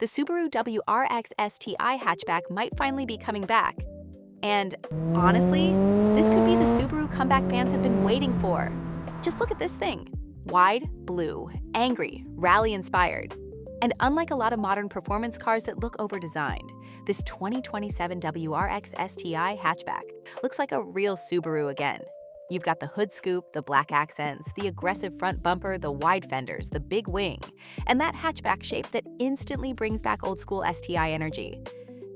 the Subaru WRX STI hatchback might finally be coming back. And honestly, this could be the Subaru comeback fans have been waiting for. Just look at this thing. Wide, blue, angry, rally-inspired. And unlike a lot of modern performance cars that look over-designed, this 2027 WRX STI hatchback looks like a real Subaru again. You've got the hood scoop, the black accents, the aggressive front bumper, the wide fenders, the big wing, and that hatchback shape that instantly brings back old-school STI energy.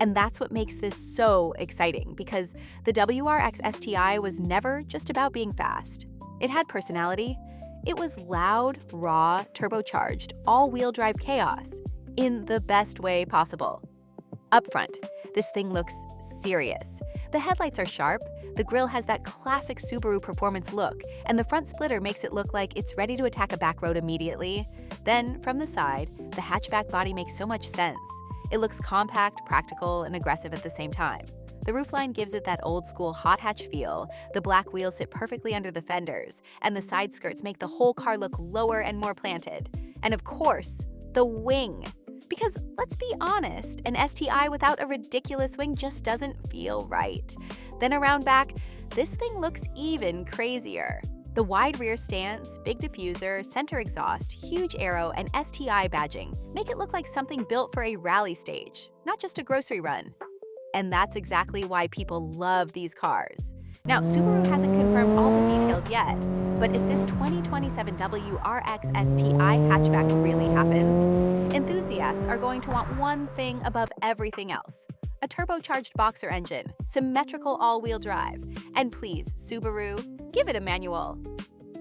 And that's what makes this so exciting, because the WRX STI was never just about being fast. It had personality. It was loud, raw, turbocharged, all-wheel drive chaos in the best way possible. Up front, this thing looks serious. The headlights are sharp, the grille has that classic Subaru performance look, and the front splitter makes it look like it's ready to attack a back road immediately. Then, from the side, the hatchback body makes so much sense. It looks compact, practical, and aggressive at the same time. The roofline gives it that old-school hot hatch feel, the black wheels sit perfectly under the fenders, and the side skirts make the whole car look lower and more planted. And of course, the wing. Because let's be honest, an STI without a ridiculous wing just doesn't feel right. Then around back, this thing looks even crazier. The wide rear stance, big diffuser, center exhaust, huge aero, and STI badging make it look like something built for a rally stage, not just a grocery run. And that's exactly why people love these cars. Now, Subaru hasn't confirmed all the details yet, but if this 2027 WRX STI hatchback really happens, enthusiasts are going to want one thing above everything else: a turbocharged boxer engine, symmetrical all-wheel drive, and please, Subaru, give it a manual.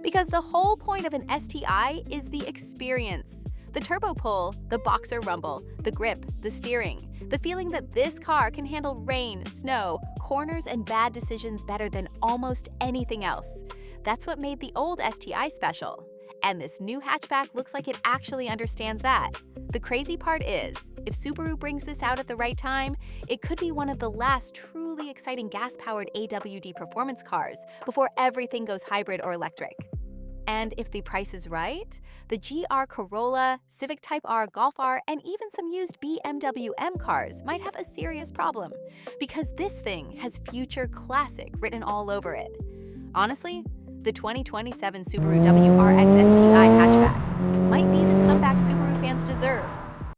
Because the whole point of an STI is the experience. The turbo pull, the boxer rumble, the grip, the steering, the feeling that this car can handle rain, snow, corners, and bad decisions better than almost anything else. That's what made the old STI special. And this new hatchback looks like it actually understands that. The crazy part is, if Subaru brings this out at the right time, it could be one of the last truly exciting gas-powered AWD performance cars before everything goes hybrid or electric. And if the price is right, the GR Corolla, Civic Type R, Golf R, and even some used BMW M cars might have a serious problem, because this thing has future classic written all over it. Honestly, the 2027 Subaru WRX STI hatchback might be the comeback Subaru fans deserve.